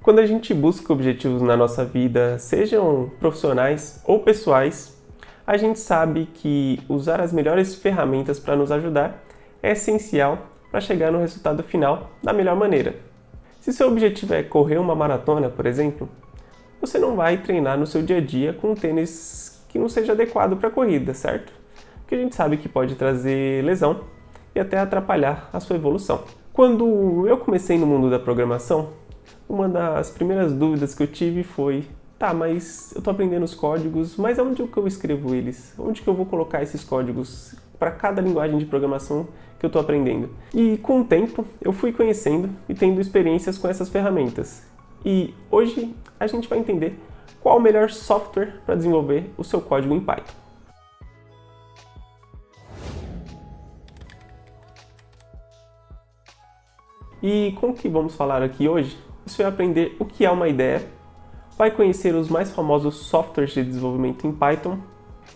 Quando a gente busca objetivos na nossa vida, sejam profissionais ou pessoais, a gente sabe que usar as melhores ferramentas para nos ajudar é essencial para chegar no resultado final da melhor maneira. Se seu objetivo é correr uma maratona, por exemplo, você não vai treinar no seu dia a dia com um tênis que não seja adequado para a corrida, certo? Porque a gente sabe que pode trazer lesão e até atrapalhar a sua evolução. Quando eu comecei no mundo da programação, uma das primeiras dúvidas que eu tive foi: tá, mas eu tô aprendendo os códigos, mas onde que eu escrevo eles? Onde que eu vou colocar esses códigos para cada linguagem de programação que eu tô aprendendo? E com o tempo eu fui conhecendo e tendo experiências com essas ferramentas. E hoje a gente vai entender qual o melhor software para desenvolver o seu código em Python. E com o que vamos falar aqui hoje, você vai aprender o que é uma ideia, vai conhecer os mais famosos softwares de desenvolvimento em Python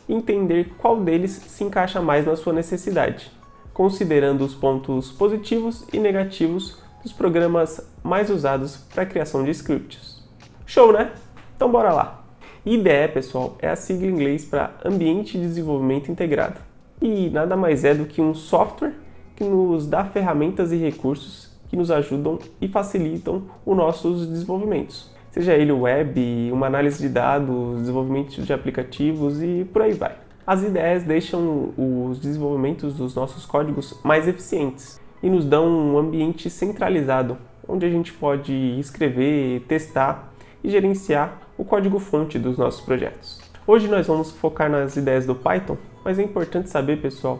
e entender qual deles se encaixa mais na sua necessidade, considerando os pontos positivos e negativos dos programas mais usados para a criação de scripts. Show, né? Então bora lá! IDE, pessoal, é a sigla em inglês para Ambiente de Desenvolvimento Integrado. E nada mais é do que um software que nos dá ferramentas e recursos que nos ajudam e facilitam os nossos desenvolvimentos. Seja ele web, uma análise de dados, desenvolvimento de aplicativos e por aí vai. As IDEs deixam os desenvolvimentos dos nossos códigos mais eficientes e nos dão um ambiente centralizado, onde a gente pode escrever, testar e gerenciar o código-fonte dos nossos projetos. Hoje nós vamos focar nas ideias do Python, mas é importante saber, pessoal,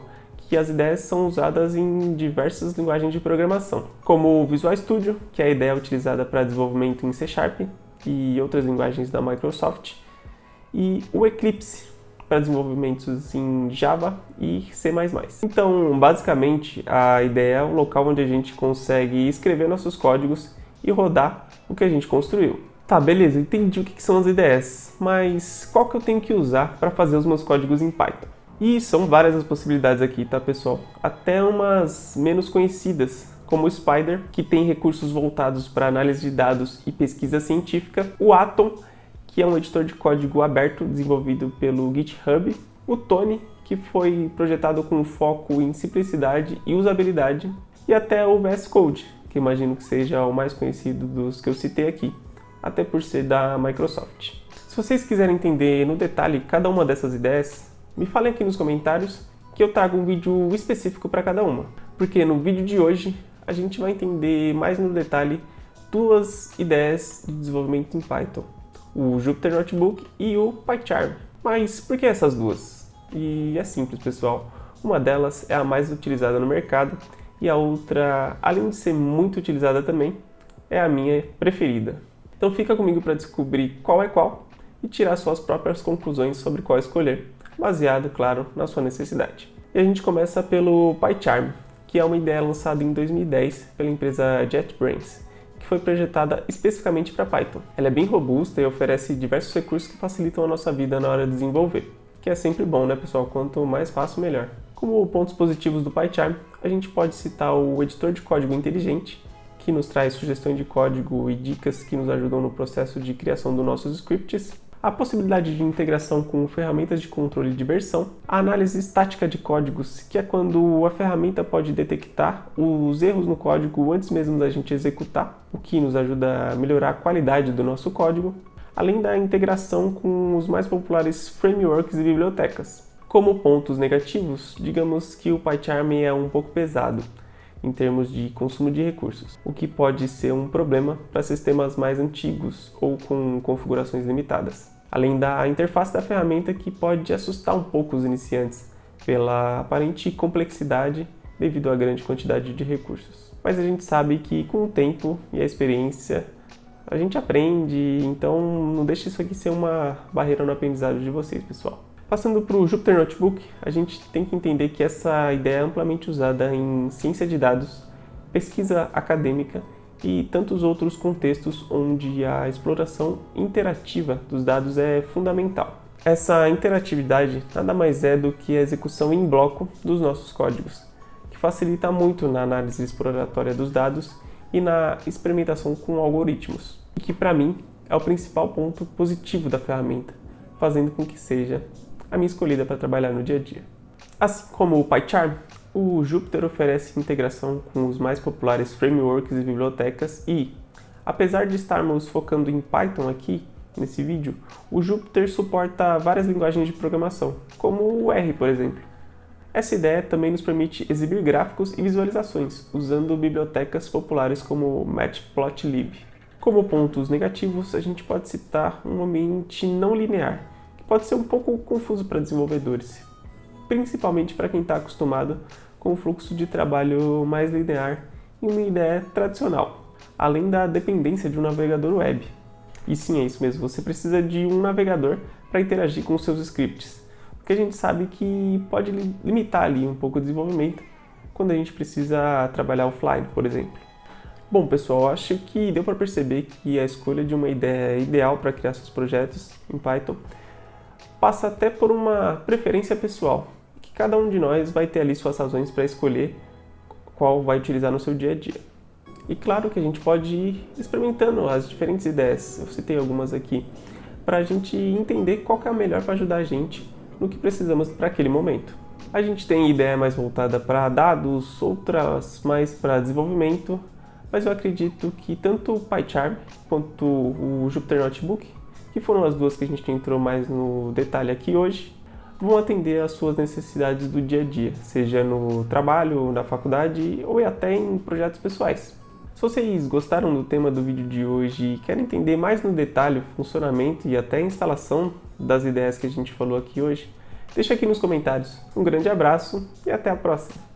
que as ideias são usadas em diversas linguagens de programação, como o Visual Studio, que é a ideia utilizada para desenvolvimento em C# e outras linguagens da Microsoft, e o Eclipse, para desenvolvimentos em Java e C++. Então, basicamente, a ideia é o local onde a gente consegue escrever nossos códigos e rodar o que a gente construiu. Tá, beleza, entendi o que são as ideias, mas qual que eu tenho que usar para fazer os meus códigos em Python? E são várias as possibilidades aqui, tá, pessoal? Até umas menos conhecidas, como o Spyder, que tem recursos voltados para análise de dados e pesquisa científica, o Atom, que é um editor de código aberto desenvolvido pelo GitHub, o Tony, que foi projetado com foco em simplicidade e usabilidade, e até o VS Code, que imagino que seja o mais conhecido dos que eu citei aqui, até por ser da Microsoft. Se vocês quiserem entender no detalhe cada uma dessas ideias, me falem aqui nos comentários que eu trago um vídeo específico para cada uma, porque no vídeo de hoje a gente vai entender mais no detalhe duas ideias de desenvolvimento em Python, o Jupyter Notebook e o PyCharm. Mas por que essas duas? E é simples, pessoal. Uma delas é a mais utilizada no mercado e a outra, além de ser muito utilizada também, é a minha preferida. Então fica comigo para descobrir qual é qual e tirar suas próprias conclusões sobre qual escolher, baseado, claro, na sua necessidade. E a gente começa pelo PyCharm, que é uma ideia lançada em 2010 pela empresa JetBrains, que foi projetada especificamente para Python. Ela é bem robusta e oferece diversos recursos que facilitam a nossa vida na hora de desenvolver, que é sempre bom, né, pessoal? Quanto mais fácil, melhor. Como pontos positivos do PyCharm, a gente pode citar o editor de código inteligente, que nos traz sugestões de código e dicas que nos ajudam no processo de criação dos nossos scripts, a possibilidade de integração com ferramentas de controle de versão, a análise estática de códigos, que é quando a ferramenta pode detectar os erros no código antes mesmo da gente executar, o que nos ajuda a melhorar a qualidade do nosso código, além da integração com os mais populares frameworks e bibliotecas. Como pontos negativos, digamos que o PyCharm é um pouco pesado em termos de consumo de recursos, o que pode ser um problema para sistemas mais antigos ou com configurações limitadas. Além da interface da ferramenta, que pode assustar um pouco os iniciantes pela aparente complexidade devido à grande quantidade de recursos. Mas a gente sabe que com o tempo e a experiência a gente aprende, então não deixe isso aqui ser uma barreira no aprendizado de vocês, pessoal. Passando para o Jupyter Notebook, a gente tem que entender que essa ideia é amplamente usada em ciência de dados, pesquisa acadêmica e tantos outros contextos onde a exploração interativa dos dados é fundamental. Essa interatividade nada mais é do que a execução em bloco dos nossos códigos, que facilita muito na análise exploratória dos dados e na experimentação com algoritmos. e que para mim é o principal ponto positivo da ferramenta, fazendo com que seja a minha escolhida para trabalhar no dia a dia. Assim como o PyCharm, o Jupyter oferece integração com os mais populares frameworks e bibliotecas e, apesar de estarmos focando em Python aqui nesse vídeo, o Jupyter suporta várias linguagens de programação, como o R, por exemplo. Essa ideia também nos permite exibir gráficos e visualizações, usando bibliotecas populares como Matplotlib. Como pontos negativos, a gente pode citar um ambiente não linear, que pode ser um pouco confuso para desenvolvedores, principalmente para quem está acostumado com o fluxo de trabalho mais linear e uma ideia tradicional, além da dependência de um navegador web. E sim, é isso mesmo, você precisa de um navegador para interagir com os seus scripts, porque a gente sabe que pode limitar ali um pouco o desenvolvimento quando a gente precisa trabalhar offline, por exemplo. Bom, pessoal, acho que deu para perceber que a escolha de uma ideia ideal para criar seus projetos em Python passa até por uma preferência pessoal, que cada um de nós vai ter ali suas razões para escolher qual vai utilizar no seu dia a dia. E claro que a gente pode ir experimentando as diferentes ideias, eu citei algumas aqui, para a gente entender qual que é a melhor para ajudar a gente no que precisamos para aquele momento. A gente tem ideia mais voltada para dados, outras mais para desenvolvimento, mas eu acredito que tanto o PyCharm quanto o Jupyter Notebook, que foram as duas que a gente entrou mais no detalhe aqui hoje, vão atender às suas necessidades do dia a dia, seja no trabalho, na faculdade ou até em projetos pessoais. Se vocês gostaram do tema do vídeo de hoje e querem entender mais no detalhe o funcionamento e até a instalação das ideias que a gente falou aqui hoje, deixa aqui nos comentários. Um grande abraço e até a próxima!